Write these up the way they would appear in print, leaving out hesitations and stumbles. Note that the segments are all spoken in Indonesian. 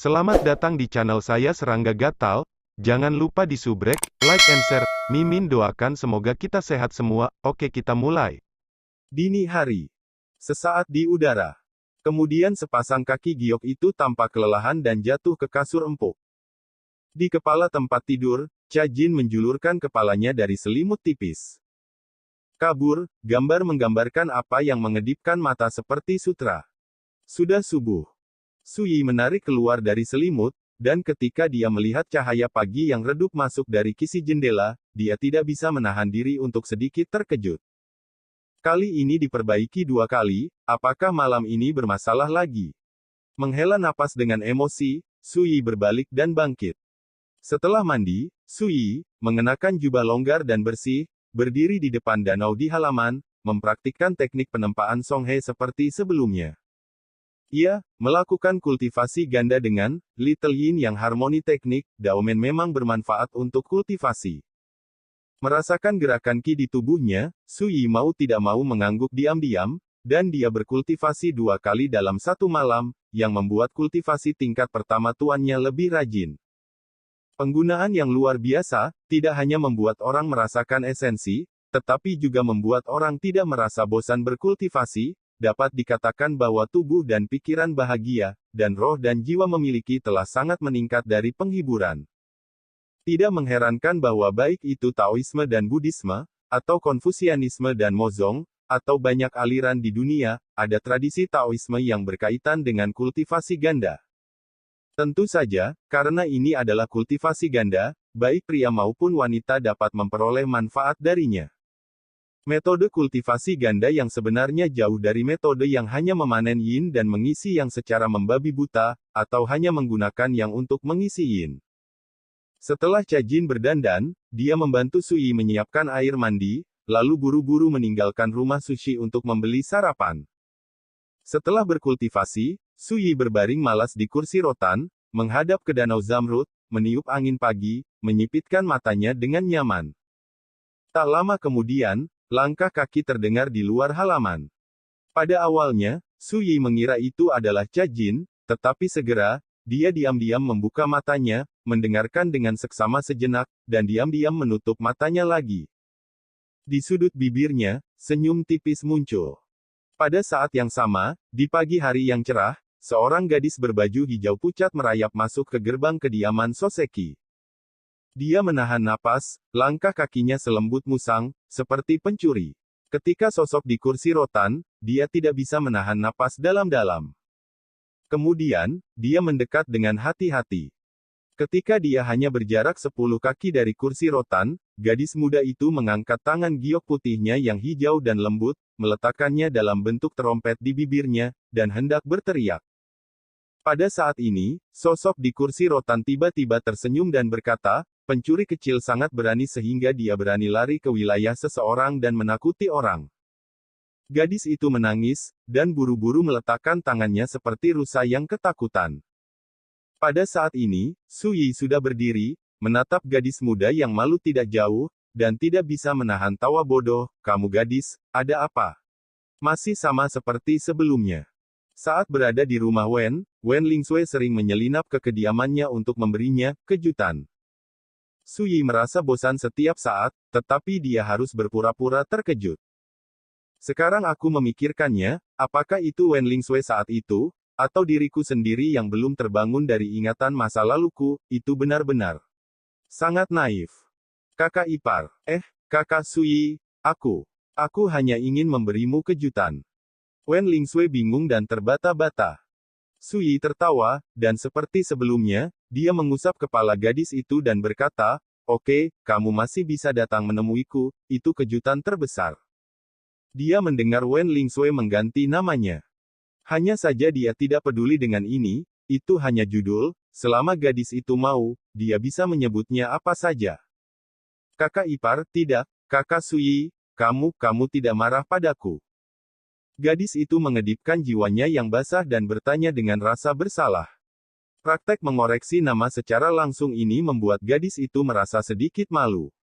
Selamat datang di channel saya Serangga Gatal. Jangan lupa di subrek, like and share. Mimin doakan semoga kita sehat semua. Oke, kita mulai. Dini hari. Sesaat di udara. Kemudian sepasang kaki giok itu tampak kelelahan dan jatuh ke kasur empuk. Di kepala tempat tidur, Cha Jin menjulurkan kepalanya dari selimut tipis. Kabur, gambar menggambarkan apa yang mengedipkan mata seperti sutra. Sudah subuh. Su Yi menarik keluar dari selimut, dan ketika dia melihat cahaya pagi yang redup masuk dari kisi jendela, dia tidak bisa menahan diri untuk sedikit terkejut. Kali ini diperbaiki 2 kali, apakah malam ini bermasalah lagi? Menghela napas dengan emosi, Su Yi berbalik dan bangkit. Setelah mandi, Su Yi, mengenakan jubah longgar dan bersih, berdiri di depan danau di halaman, mempraktikkan teknik penempaan Songhe seperti sebelumnya. Ia melakukan kultivasi ganda dengan Little Yin yang harmoni teknik. Daomen memang bermanfaat untuk kultivasi. Merasakan gerakan Qi di tubuhnya, Su Yi mau tidak mau mengangguk diam-diam, dan dia berkultivasi 2 kali dalam 1 malam, yang membuat kultivasi tingkat pertama tuannya lebih rajin. Penggunaan yang luar biasa, tidak hanya membuat orang merasakan esensi, tetapi juga membuat orang tidak merasa bosan berkultivasi. Dapat dikatakan bahwa tubuh dan pikiran bahagia, dan roh dan jiwa memiliki telah sangat meningkat dari penghiburan. Tidak mengherankan bahwa baik itu Taoisme dan Buddhisme, atau Konfusianisme dan Mozong, atau banyak aliran di dunia, ada tradisi Taoisme yang berkaitan dengan kultivasi ganda. Tentu saja, karena ini adalah kultivasi ganda, baik pria maupun wanita dapat memperoleh manfaat darinya. Metode kultivasi ganda yang sebenarnya jauh dari metode yang hanya memanen yin dan mengisi yang secara membabi buta, atau hanya menggunakan yang untuk mengisi yin. Setelah Cha Jin berdandan, dia membantu Su Yi menyiapkan air mandi, lalu buru-buru meninggalkan rumah sushi untuk membeli sarapan. Setelah berkultivasi, Su Yi berbaring malas di kursi rotan, menghadap ke danau Zamrud, meniup angin pagi, menyipitkan matanya dengan nyaman. Tak lama kemudian, langkah kaki terdengar di luar halaman. Pada awalnya, Su Yi mengira itu adalah Cha Jin, tetapi segera, dia diam-diam membuka matanya, mendengarkan dengan seksama sejenak, dan diam-diam menutup matanya lagi. Di sudut bibirnya, senyum tipis muncul. Pada saat yang sama, di pagi hari yang cerah, seorang gadis berbaju hijau pucat merayap masuk ke gerbang kediaman Soseki. Dia menahan napas, langkah kakinya selembut musang, seperti pencuri. Ketika sosok di kursi rotan, dia tidak bisa menahan napas dalam-dalam. Kemudian, dia mendekat dengan hati-hati. Ketika dia hanya berjarak 10 kaki dari kursi rotan, gadis muda itu mengangkat tangan giok putihnya yang hijau dan lembut, meletakkannya dalam bentuk terompet di bibirnya, dan hendak berteriak. Pada saat ini, sosok di kursi rotan tiba-tiba tersenyum dan berkata, pencuri kecil sangat berani sehingga dia berani lari ke wilayah seseorang dan menakuti orang. Gadis itu menangis, dan buru-buru meletakkan tangannya seperti rusa yang ketakutan. Pada saat ini, Su Yi sudah berdiri, menatap gadis muda yang malu tidak jauh, dan tidak bisa menahan tawa bodoh. Kamu gadis, ada apa? Masih sama seperti sebelumnya. Saat berada di rumah Wen Lingsui sering menyelinap ke kediamannya untuk memberinya kejutan. Su Yi merasa bosan setiap saat, tetapi dia harus berpura-pura terkejut. Sekarang aku memikirkannya, apakah itu Wen Lingsui saat itu, atau diriku sendiri yang belum terbangun dari ingatan masa laluku, itu benar-benar sangat naif. Kakak ipar, kakak Su Yi, aku hanya ingin memberimu kejutan. Wen Lingsui bingung dan terbata-bata. Su Yi tertawa, dan seperti sebelumnya, dia mengusap kepala gadis itu dan berkata, oke, kamu masih bisa datang menemuiku, itu kejutan terbesar. Dia mendengar Wen Lingsui mengganti namanya. Hanya saja dia tidak peduli dengan ini, itu hanya judul, selama gadis itu mau, dia bisa menyebutnya apa saja. Kakak ipar, tidak, kakak Su Yi, kamu tidak marah padaku. Gadis itu mengedipkan jiwanya yang basah dan bertanya dengan rasa bersalah. Praktek mengoreksi nama secara langsung ini membuat gadis itu merasa sedikit malu.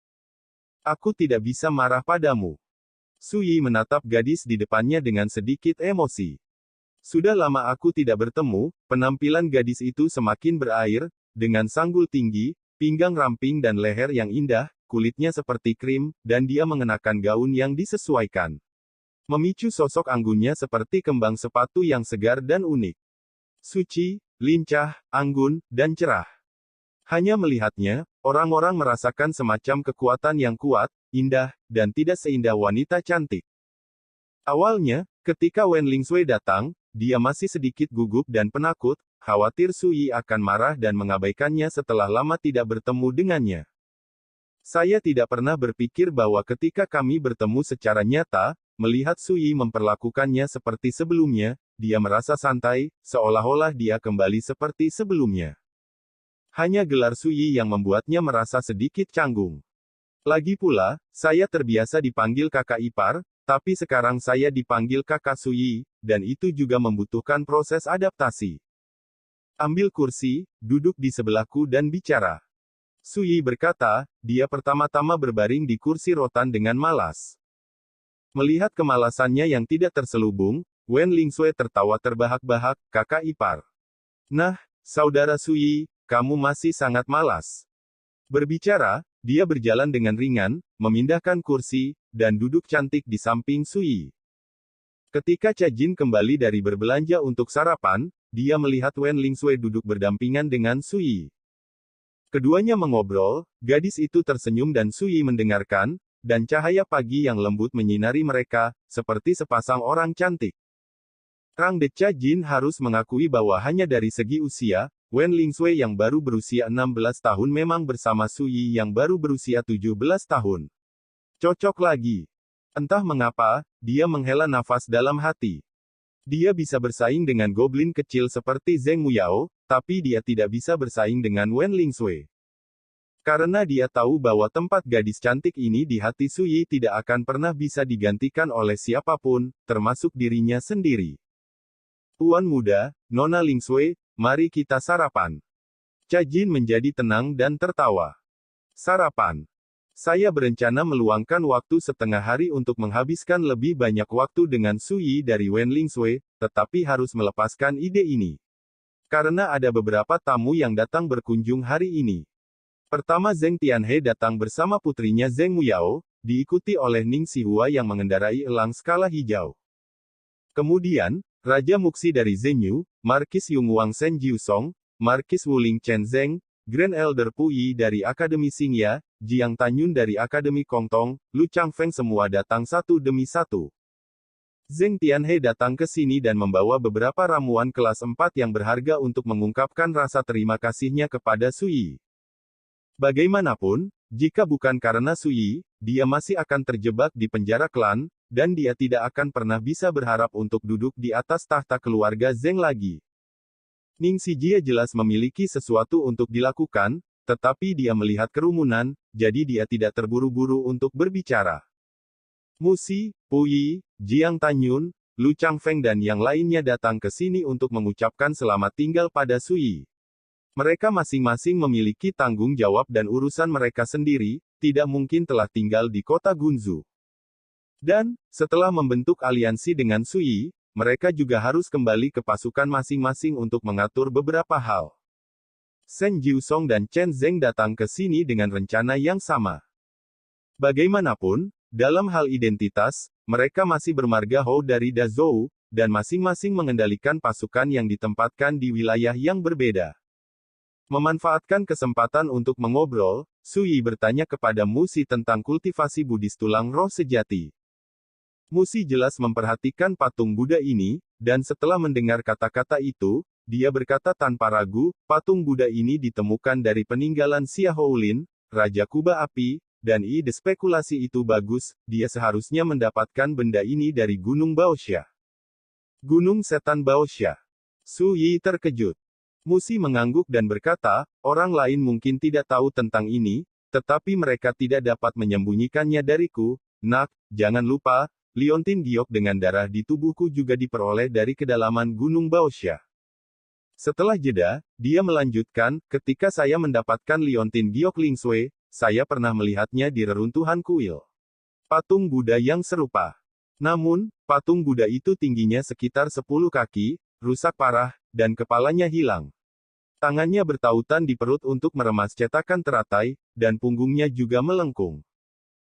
Aku tidak bisa marah padamu. Su Yi menatap gadis di depannya dengan sedikit emosi. Sudah lama aku tidak bertemu, penampilan gadis itu semakin berair, dengan sanggul tinggi, pinggang ramping dan leher yang indah, kulitnya seperti krim, dan dia mengenakan gaun yang disesuaikan. Memicu sosok anggunnya seperti kembang sepatu yang segar dan unik. Suci, lincah, anggun, dan cerah. Hanya melihatnya, orang-orang merasakan semacam kekuatan yang kuat, indah, dan tidak seindah wanita cantik. Awalnya, ketika Wen Lingsui datang, dia masih sedikit gugup dan penakut, khawatir Sui akan marah dan mengabaikannya setelah lama tidak bertemu dengannya. Saya tidak pernah berpikir bahwa ketika kami bertemu secara nyata, melihat Sui memperlakukannya seperti sebelumnya, dia merasa santai, seolah-olah dia kembali seperti sebelumnya. Hanya gelar Sui yang membuatnya merasa sedikit canggung. Lagi pula, saya terbiasa dipanggil kakak ipar, tapi sekarang saya dipanggil kakak Sui, dan itu juga membutuhkan proses adaptasi. Ambil kursi, duduk di sebelahku dan bicara. Sui berkata, dia pertama-tama berbaring di kursi rotan dengan malas. Melihat kemalasannya yang tidak terselubung, Wen Lingsui tertawa terbahak-bahak, kakak ipar. Nah, saudara Sui, kamu masih sangat malas. Berbicara, dia berjalan dengan ringan, memindahkan kursi, dan duduk cantik di samping Sui. Ketika Cha Jin kembali dari berbelanja untuk sarapan, dia melihat Wen Lingsui duduk berdampingan dengan Sui. Keduanya mengobrol, gadis itu tersenyum dan Sui mendengarkan, dan cahaya pagi yang lembut menyinari mereka, seperti sepasang orang cantik. Rang De Cha Jin harus mengakui bahwa hanya dari segi usia, Wen Lingsui yang baru berusia 16 tahun memang bersama Sui yang baru berusia 17 tahun. Cocok lagi. Entah mengapa, dia menghela nafas dalam hati. Dia bisa bersaing dengan goblin kecil seperti Zheng Muyao, tapi dia tidak bisa bersaing dengan Wen Lingsui. Karena dia tahu bahwa tempat gadis cantik ini di hati Sui tidak akan pernah bisa digantikan oleh siapapun, termasuk dirinya sendiri. Tuan muda, Nona Lingsui, mari kita sarapan. Cha Jin menjadi tenang dan tertawa. Sarapan. Saya berencana meluangkan waktu setengah hari untuk menghabiskan lebih banyak waktu dengan Sui dari Wen Lingsui, tetapi harus melepaskan ide ini. Karena ada beberapa tamu yang datang berkunjung hari ini. Pertama Zheng Tianhe datang bersama putrinya Zheng Muyao, diikuti oleh Ning Xihua yang mengendarai elang skala hijau. Kemudian, Raja Muxi dari Zhenyu, Markis Yung Wang Shen Jiusong, Markis Wuling Chen Zheng, Grand Elder Puyi dari Akademi Xingya, Jiang Tanyun dari Akademi Kongtong, Lu Changfeng semua datang satu demi satu. Zheng Tianhe datang ke sini dan membawa beberapa ramuan kelas 4 yang berharga untuk mengungkapkan rasa terima kasihnya kepada Sui. Bagaimanapun, jika bukan karena Sui, dia masih akan terjebak di penjara klan, dan dia tidak akan pernah bisa berharap untuk duduk di atas tahta keluarga Zheng lagi. Ning Xijie jelas memiliki sesuatu untuk dilakukan, tetapi dia melihat kerumunan, jadi dia tidak terburu-buru untuk berbicara. Musi, Puyi, Jiang Tanyun, Lu Changfeng dan yang lainnya datang ke sini untuk mengucapkan selamat tinggal pada Sui. Mereka masing-masing memiliki tanggung jawab dan urusan mereka sendiri, tidak mungkin telah tinggal di kota Gunzu. Dan, setelah membentuk aliansi dengan Sui, mereka juga harus kembali ke pasukan masing-masing untuk mengatur beberapa hal. Shen Jiusong dan Chen Zheng datang ke sini dengan rencana yang sama. Bagaimanapun, dalam hal identitas, mereka masih bermarga Hou dari Dazhou, dan masing-masing mengendalikan pasukan yang ditempatkan di wilayah yang berbeda. Memanfaatkan kesempatan untuk mengobrol, Sui bertanya kepada Musi tentang kultivasi Buddhis tulang roh sejati. Musi jelas memperhatikan patung Buddha ini, dan setelah mendengar kata-kata itu, dia berkata tanpa ragu, patung Buddha ini ditemukan dari peninggalan Xia Houlin, Raja Kuba Api, dan ide spekulasi itu bagus, dia seharusnya mendapatkan benda ini dari Gunung Baosha. Gunung Setan Baosha. Sui terkejut. Musi mengangguk dan berkata, orang lain mungkin tidak tahu tentang ini, tetapi mereka tidak dapat menyembunyikannya dariku. Nak, jangan lupa, liontin giok dengan darah di tubuhku juga diperoleh dari kedalaman Gunung Baosha. Setelah jeda, dia melanjutkan, ketika saya mendapatkan liontin giok Lingsui, saya pernah melihatnya di reruntuhan kuil. Patung Buddha yang serupa. Namun, patung Buddha itu tingginya sekitar 10 kaki, rusak parah, dan kepalanya hilang. Tangannya bertautan di perut untuk meremas cetakan teratai, dan punggungnya juga melengkung.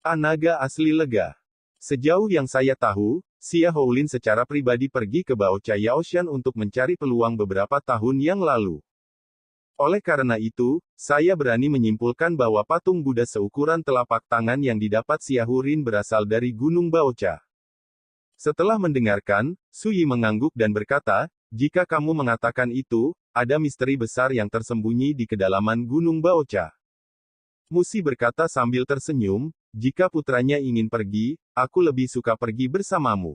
Naga asli lega. Sejauh yang saya tahu, Xia Houlin secara pribadi pergi ke Baocha Yaoshan untuk mencari peluang beberapa tahun yang lalu. Oleh karena itu, saya berani menyimpulkan bahwa patung Buddha seukuran telapak tangan yang didapat Xia Houlin berasal dari Gunung Baocha. Setelah mendengarkan, Sui mengangguk dan berkata, jika kamu mengatakan itu, ada misteri besar yang tersembunyi di kedalaman Gunung Baocha. Musi berkata sambil tersenyum, jika putranya ingin pergi, aku lebih suka pergi bersamamu.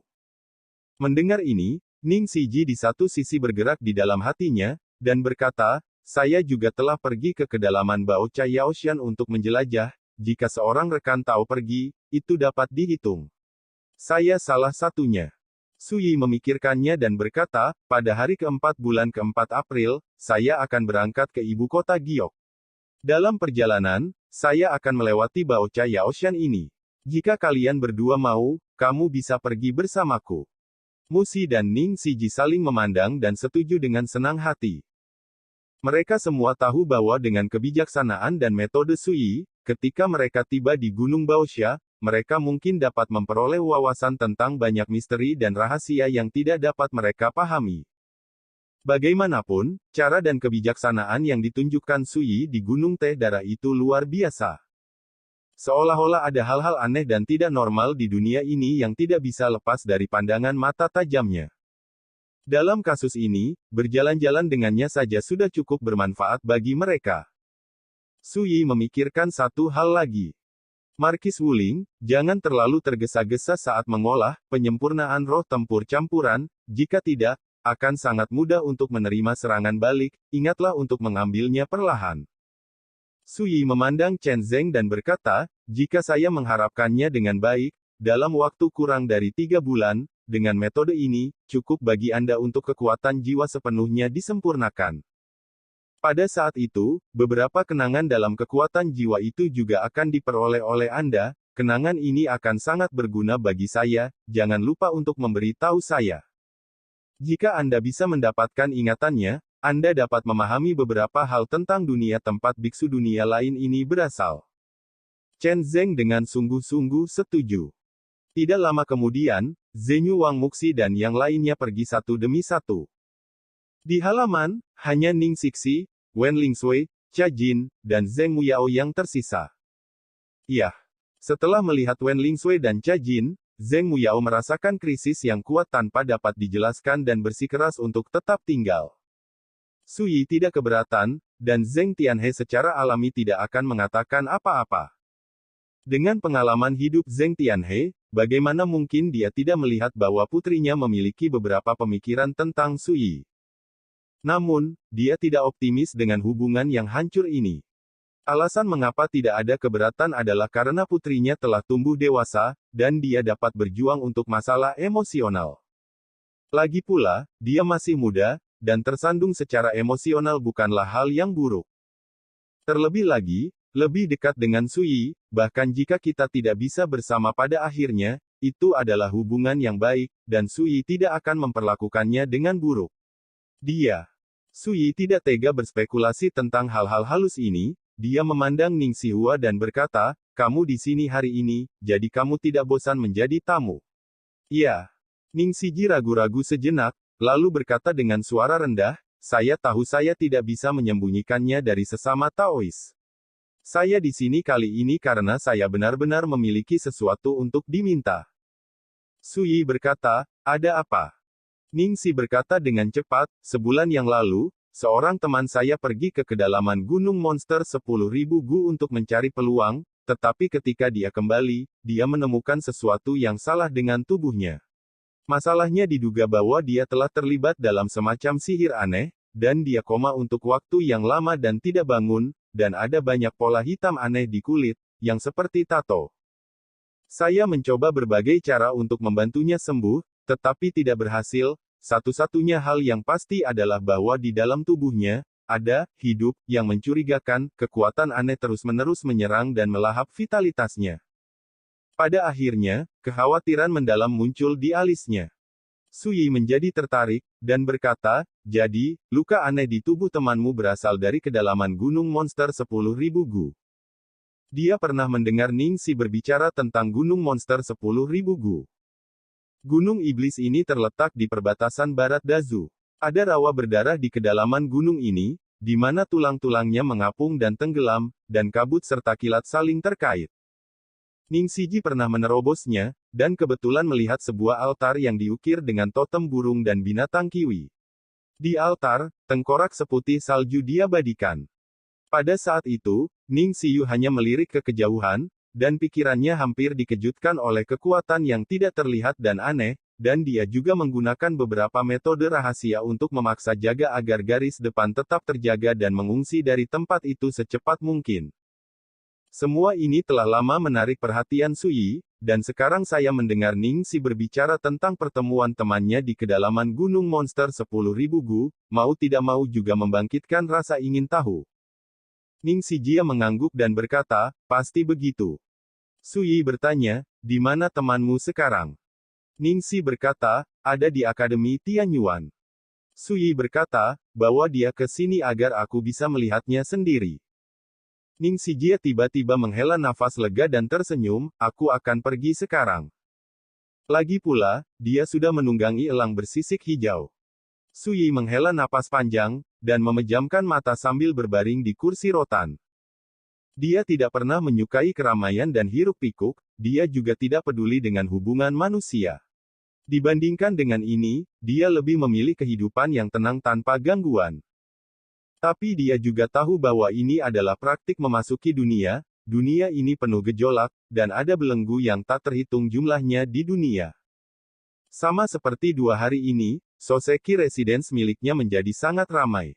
Mendengar ini, Ning Siji di satu sisi bergerak di dalam hatinya, dan berkata, saya juga telah pergi ke kedalaman Baocha Yaoshan untuk menjelajah, jika seorang rekan tahu pergi, itu dapat dihitung. Saya salah satunya. Sui memikirkannya dan berkata, pada hari keempat bulan keempat April, saya akan berangkat ke ibu kota Giok. Dalam perjalanan, saya akan melewati Baocha Yaoshan ini. Jika kalian berdua mau, kamu bisa pergi bersamaku. Musi dan Ning Siji saling memandang dan setuju dengan senang hati. Mereka semua tahu bahwa dengan kebijaksanaan dan metode Sui, ketika mereka tiba di Gunung Baocha, mereka mungkin dapat memperoleh wawasan tentang banyak misteri dan rahasia yang tidak dapat mereka pahami. Bagaimanapun, cara dan kebijaksanaan yang ditunjukkan Sui di Gunung Teh Darah itu luar biasa. Seolah-olah ada hal-hal aneh dan tidak normal di dunia ini yang tidak bisa lepas dari pandangan mata tajamnya. Dalam kasus ini, berjalan-jalan dengannya saja sudah cukup bermanfaat bagi mereka. Sui memikirkan satu hal lagi. Markis Wuling, jangan terlalu tergesa-gesa saat mengolah penyempurnaan roh tempur campuran, jika tidak, akan sangat mudah untuk menerima serangan balik, ingatlah untuk mengambilnya perlahan. Sui memandang Chen Zeng dan berkata, jika saya mengharapkannya dengan baik, dalam waktu kurang dari 3 bulan, dengan metode ini, cukup bagi Anda untuk kekuatan jiwa sepenuhnya disempurnakan. Pada saat itu, beberapa kenangan dalam kekuatan jiwa itu juga akan diperoleh oleh Anda. Kenangan ini akan sangat berguna bagi saya, jangan lupa untuk memberi tahu saya. Jika Anda bisa mendapatkan ingatannya, Anda dapat memahami beberapa hal tentang dunia tempat biksu dunia lain ini berasal. Chen Zeng dengan sungguh-sungguh setuju. Tidak lama kemudian, Zenyu Wang Muxi dan yang lainnya pergi satu demi satu. Di halaman, hanya Ning Sixi, Wen Lingsui, Cha Jin, dan Zheng Muyao yang tersisa. Iya. Setelah melihat Wen Lingsui dan Cha Jin, Zheng Muyao merasakan krisis yang kuat tanpa dapat dijelaskan dan bersikeras untuk tetap tinggal. Sui tidak keberatan, dan Zheng Tianhe secara alami tidak akan mengatakan apa-apa. Dengan pengalaman hidup Zheng Tianhe, bagaimana mungkin dia tidak melihat bahwa putrinya memiliki beberapa pemikiran tentang Sui. Namun, dia tidak optimis dengan hubungan yang hancur ini. Alasan mengapa tidak ada keberatan adalah karena putrinya telah tumbuh dewasa, dan dia dapat berjuang untuk masalah emosional. Lagi pula, dia masih muda, dan tersandung secara emosional bukanlah hal yang buruk. Terlebih lagi, lebih dekat dengan Sui, bahkan jika kita tidak bisa bersama pada akhirnya, itu adalah hubungan yang baik, dan Sui tidak akan memperlakukannya dengan buruk. Sui tidak tega berspekulasi tentang hal-hal halus ini, dia memandang Ning Sihua dan berkata, kamu di sini hari ini, jadi kamu tidak bosan menjadi tamu. Iya. Ning Siji ragu-ragu sejenak, lalu berkata dengan suara rendah, saya tahu saya tidak bisa menyembunyikannya dari sesama Taois. Saya di sini kali ini karena saya benar-benar memiliki sesuatu untuk diminta. Sui berkata, ada apa? Ning Si berkata dengan cepat, sebulan yang lalu, seorang teman saya pergi ke kedalaman Gunung Monster 10.000 gu untuk mencari peluang, tetapi ketika dia kembali, dia menemukan sesuatu yang salah dengan tubuhnya. Masalahnya diduga bahwa dia telah terlibat dalam semacam sihir aneh, dan dia koma untuk waktu yang lama dan tidak bangun, dan ada banyak pola hitam aneh di kulit, yang seperti tato. Saya mencoba berbagai cara untuk membantunya sembuh, tetapi tidak berhasil. Satu-satunya hal yang pasti adalah bahwa di dalam tubuhnya, ada, hidup, yang mencurigakan, kekuatan aneh terus-menerus menyerang dan melahap vitalitasnya. Pada akhirnya, kekhawatiran mendalam muncul di alisnya. Sui menjadi tertarik, dan berkata, jadi, luka aneh di tubuh temanmu berasal dari kedalaman gunung monster 10.000 gu. Dia pernah mendengar Ning Si berbicara tentang gunung monster 10.000 gu. Gunung iblis ini terletak di perbatasan barat Dazu. Ada rawa berdarah di kedalaman gunung ini, di mana tulang-tulangnya mengapung dan tenggelam, dan kabut serta kilat saling terkait. Ning Siji pernah menerobosnya, dan kebetulan melihat sebuah altar yang diukir dengan totem burung dan binatang kiwi. Di altar, tengkorak seputih salju diabadikan. Pada saat itu, Ning Siyu hanya melirik ke kejauhan, dan pikirannya hampir dikejutkan oleh kekuatan yang tidak terlihat dan aneh, dan dia juga menggunakan beberapa metode rahasia untuk memaksa jaga agar garis depan tetap terjaga dan mengungsi dari tempat itu secepat mungkin. Semua ini telah lama menarik perhatian Sui, dan sekarang saya mendengar Ning Si berbicara tentang pertemuan temannya di kedalaman gunung monster 10.000 gu, mau tidak mau juga membangkitkan rasa ingin tahu. Ning Si Jia mengangguk dan berkata, pasti begitu. Sui bertanya, di mana temanmu sekarang? Ning Si berkata, ada di Akademi Tianyuan. Sui berkata, bawa dia ke sini agar aku bisa melihatnya sendiri. Ning Si Jia tiba-tiba menghela nafas lega dan tersenyum, aku akan pergi sekarang. Lagi pula, dia sudah menunggangi elang bersisik hijau. Sui menghela napas panjang, dan memejamkan mata sambil berbaring di kursi rotan. Dia tidak pernah menyukai keramaian dan hiruk-pikuk, dia juga tidak peduli dengan hubungan manusia. Dibandingkan dengan ini, dia lebih memilih kehidupan yang tenang tanpa gangguan. Tapi dia juga tahu bahwa ini adalah praktik memasuki dunia ini penuh gejolak, dan ada belenggu yang tak terhitung jumlahnya di dunia. Sama seperti 2 hari ini, Soseki Residence miliknya menjadi sangat ramai.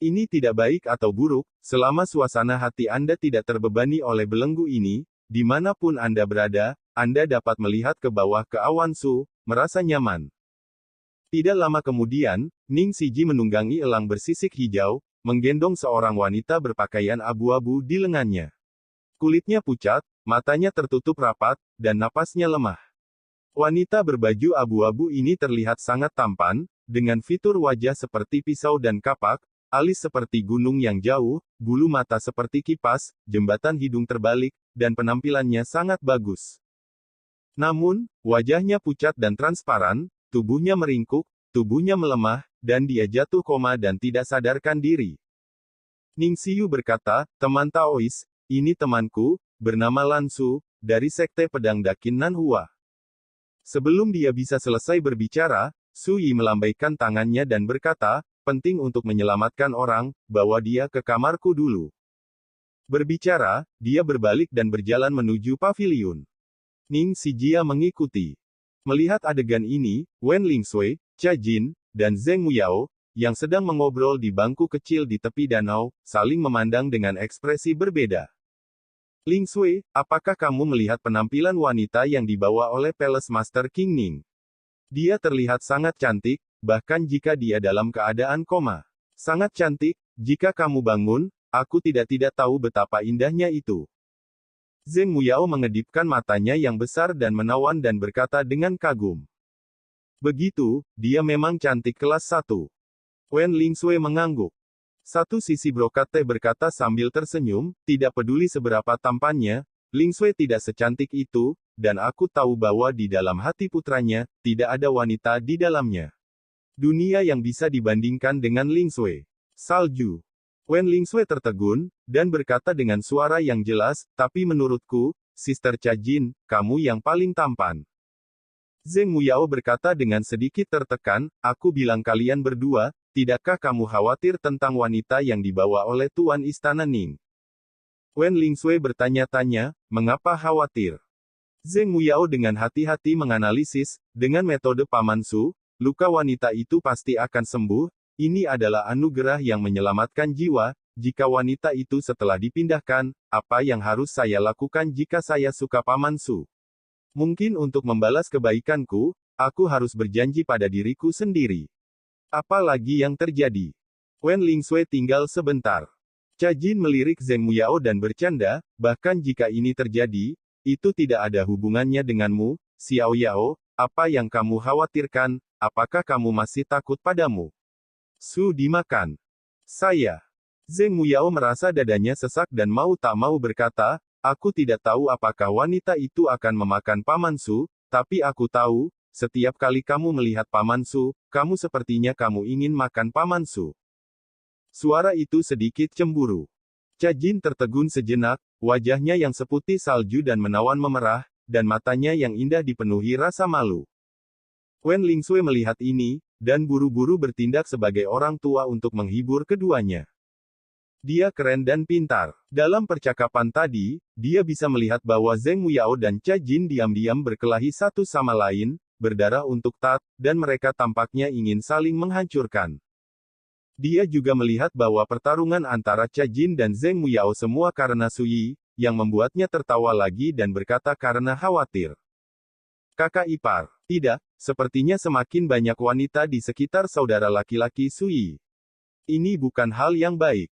Ini tidak baik atau buruk, selama suasana hati Anda tidak terbebani oleh belenggu ini, dimanapun Anda berada, Anda dapat melihat ke bawah ke awan su, merasa nyaman. Tidak lama kemudian, Ning Siji menunggangi elang bersisik hijau, menggendong seorang wanita berpakaian abu-abu di lengannya. Kulitnya pucat, matanya tertutup rapat, dan napasnya lemah. Wanita berbaju abu-abu ini terlihat sangat tampan, dengan fitur wajah seperti pisau dan kapak, alis seperti gunung yang jauh, bulu mata seperti kipas, jembatan hidung terbalik, dan penampilannya sangat bagus. Namun, wajahnya pucat dan transparan, tubuhnya meringkuk, tubuhnya melemah, dan dia jatuh koma dan tidak sadarkan diri. Ning Siyu berkata, teman Taois, ini temanku, bernama Lan Su, dari Sekte Pedang Dakin Nanhua. Sebelum dia bisa selesai berbicara, Su Yi melambaikan tangannya dan berkata, penting untuk menyelamatkan orang, bawa dia ke kamarku dulu. Berbicara, dia berbalik dan berjalan menuju paviliun. Ning Si Jia mengikuti. Melihat adegan ini, Wen Lingsui, Cha Jin, dan Zheng Muyao, yang sedang mengobrol di bangku kecil di tepi danau, saling memandang dengan ekspresi berbeda. Lingsui, apakah kamu melihat penampilan wanita yang dibawa oleh Palace Master King Ning? Dia terlihat sangat cantik, bahkan jika dia dalam keadaan koma. Sangat cantik, jika kamu bangun, aku tidak tahu betapa indahnya itu. Zheng Muyao mengedipkan matanya yang besar dan menawan dan berkata dengan kagum. Begitu, dia memang cantik kelas 1. Wen Lingsui mengangguk. Satu sisi brokat teh berkata sambil tersenyum, tidak peduli seberapa tampannya, Lingsui tidak secantik itu, dan aku tahu bahwa di dalam hati putranya, tidak ada wanita di dalamnya. Dunia yang bisa dibandingkan dengan Lingsui. Salju. Wen Lingsui tertegun, dan berkata dengan suara yang jelas, tapi menurutku, Sister Cha Jin, kamu yang paling tampan. Zheng Muyao berkata dengan sedikit tertekan, aku bilang kalian berdua, tidakkah kamu khawatir tentang wanita yang dibawa oleh Tuan Istana Ning? Wen Lingsui bertanya-tanya, mengapa khawatir? Zheng Muyao dengan hati-hati menganalisis, dengan metode Paman Su, luka wanita itu pasti akan sembuh. Ini adalah anugerah yang menyelamatkan jiwa. Jika wanita itu setelah dipindahkan, apa yang harus saya lakukan jika saya suka Paman Su? Mungkin untuk membalas kebaikanku, aku harus berjanji pada diriku sendiri. Apa lagi yang terjadi? Wen Lingsui tinggal sebentar. Cha Jin melirik Zheng Muyao dan bercanda, bahkan jika ini terjadi, itu tidak ada hubungannya denganmu, Xiao Yao, apa yang kamu khawatirkan, apakah kamu masih takut padamu? Su dimakan. Saya. Zheng Muyao merasa dadanya sesak dan mau tak mau berkata, aku tidak tahu apakah wanita itu akan memakan Paman Su, tapi aku tahu, setiap kali kamu melihat Paman Su, kamu sepertinya kamu ingin makan Paman Su. Suara itu sedikit cemburu. Cha Jin tertegun sejenak, wajahnya yang seputih salju dan menawan memerah, dan matanya yang indah dipenuhi rasa malu. Wen Lingsui melihat ini, dan buru-buru bertindak sebagai orang tua untuk menghibur keduanya. Dia keren dan pintar. Dalam percakapan tadi, dia bisa melihat bahwa Zheng Muyao dan Cha Jin diam-diam berkelahi satu sama lain, berdarah untuk tat, dan mereka tampaknya ingin saling menghancurkan. Dia juga melihat bahwa pertarungan antara Cha Jin dan Zheng Muyao semua karena Su Yi, yang membuatnya tertawa lagi dan berkata karena khawatir. Kakak ipar. Tidak, sepertinya semakin banyak wanita di sekitar saudara laki-laki Su Yi. Ini bukan hal yang baik.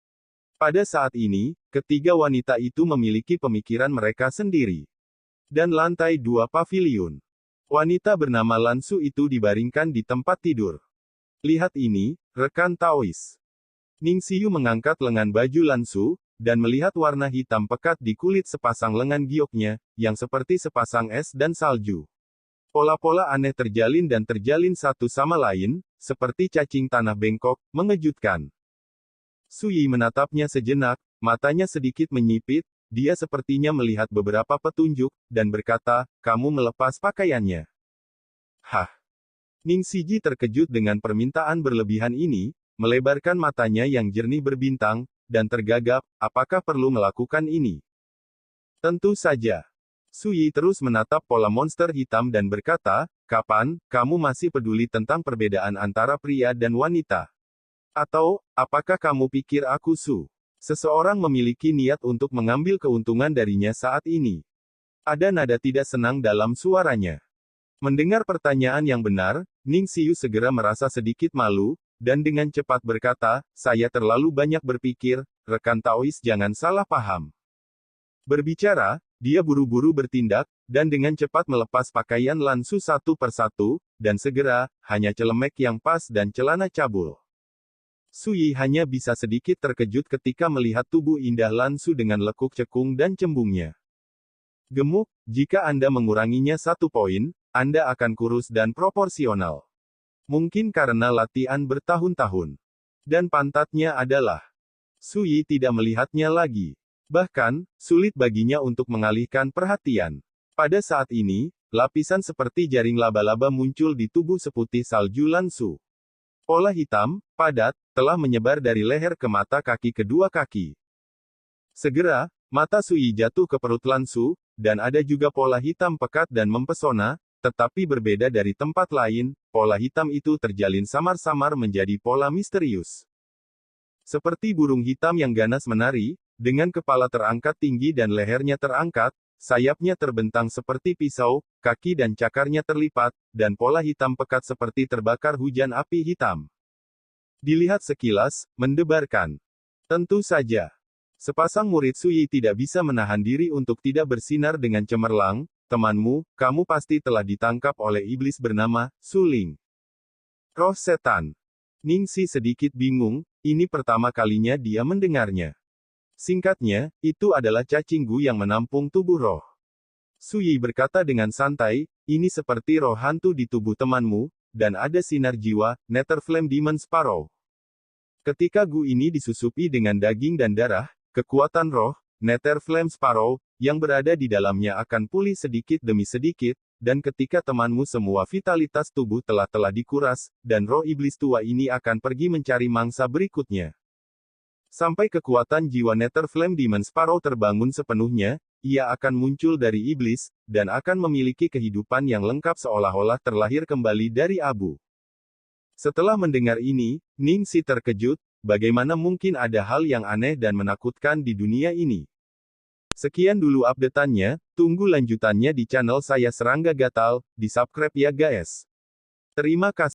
Pada saat ini, ketiga wanita itu memiliki pemikiran mereka sendiri. Dan lantai 2 paviliun. Wanita bernama Lan Su itu dibaringkan di tempat tidur. Lihat ini, rekan Taois. Ning Xiu mengangkat lengan baju Lan Su, dan melihat warna hitam pekat di kulit sepasang lengan gioknya, yang seperti sepasang es dan salju. Pola-pola aneh terjalin dan terjalin satu sama lain, seperti cacing tanah bengkok, mengejutkan. Su Yi menatapnya sejenak, matanya sedikit menyipit, dia sepertinya melihat beberapa petunjuk, dan berkata, kamu melepas pakaiannya. Hah? Ning Siji terkejut dengan permintaan berlebihan ini, melebarkan matanya yang jernih berbintang, dan tergagap, apakah perlu melakukan ini? Tentu saja. Su Yi terus menatap pola monster hitam dan berkata, kapan, kamu masih peduli tentang perbedaan antara pria dan wanita? Atau, apakah kamu pikir aku seseorang memiliki niat untuk mengambil keuntungan darinya saat ini? Ada nada tidak senang dalam suaranya. Mendengar pertanyaan yang benar, Ning Xiu segera merasa sedikit malu, dan dengan cepat berkata, saya terlalu banyak berpikir, rekan Taois jangan salah paham. Berbicara, dia buru-buru bertindak, dan dengan cepat melepas pakaian Lan Su satu persatu, dan segera, hanya celemek yang pas dan celana cabul. Su Yi hanya bisa sedikit terkejut ketika melihat tubuh indah Lan Su dengan lekuk cekung dan cembungnya. Gemuk, jika Anda menguranginya 1 poin, Anda akan kurus dan proporsional. Mungkin karena latihan bertahun-tahun. Dan pantatnya adalah. Su Yi tidak melihatnya lagi. Bahkan, sulit baginya untuk mengalihkan perhatian. Pada saat ini, lapisan seperti jaring laba-laba muncul di tubuh seputih salju Lan Su. Pola hitam, padat, telah menyebar dari leher ke mata kaki kedua kaki. Segera, mata Su Yi jatuh ke perut Lan Su, dan ada juga pola hitam pekat dan mempesona, tetapi berbeda dari tempat lain, pola hitam itu terjalin samar-samar menjadi pola misterius. Seperti burung hitam yang ganas menari, dengan kepala terangkat tinggi dan lehernya terangkat, sayapnya terbentang seperti pisau, kaki dan cakarnya terlipat, dan pola hitam pekat seperti terbakar hujan api hitam. Dilihat sekilas, mendebarkan. Tentu saja. Sepasang murid Su Yi tidak bisa menahan diri untuk tidak bersinar dengan cemerlang, temanmu, kamu pasti telah ditangkap oleh iblis bernama, Su Ling. Roh setan. Ning Xi sedikit bingung, ini pertama kalinya dia mendengarnya. Singkatnya, itu adalah cacing Gu yang menampung tubuh roh. Su Yi berkata dengan santai, ini seperti roh hantu di tubuh temanmu, dan ada sinar jiwa, Nether Flame Demon Sparrow. Ketika Gu ini disusupi dengan daging dan darah, kekuatan roh, Nether Flame Sparrow, yang berada di dalamnya akan pulih sedikit demi sedikit, dan ketika temanmu semua vitalitas tubuh telah dikuras, dan roh iblis tua ini akan pergi mencari mangsa berikutnya. Sampai kekuatan jiwa Nether Flame Demon Sparrow terbangun sepenuhnya, ia akan muncul dari iblis, dan akan memiliki kehidupan yang lengkap seolah-olah terlahir kembali dari abu. Setelah mendengar ini, Ning Xi terkejut, bagaimana mungkin ada hal yang aneh dan menakutkan di dunia ini. Sekian dulu update-annya, tunggu lanjutannya di channel saya Serangga Gatal, di subscribe ya guys. Terima kasih.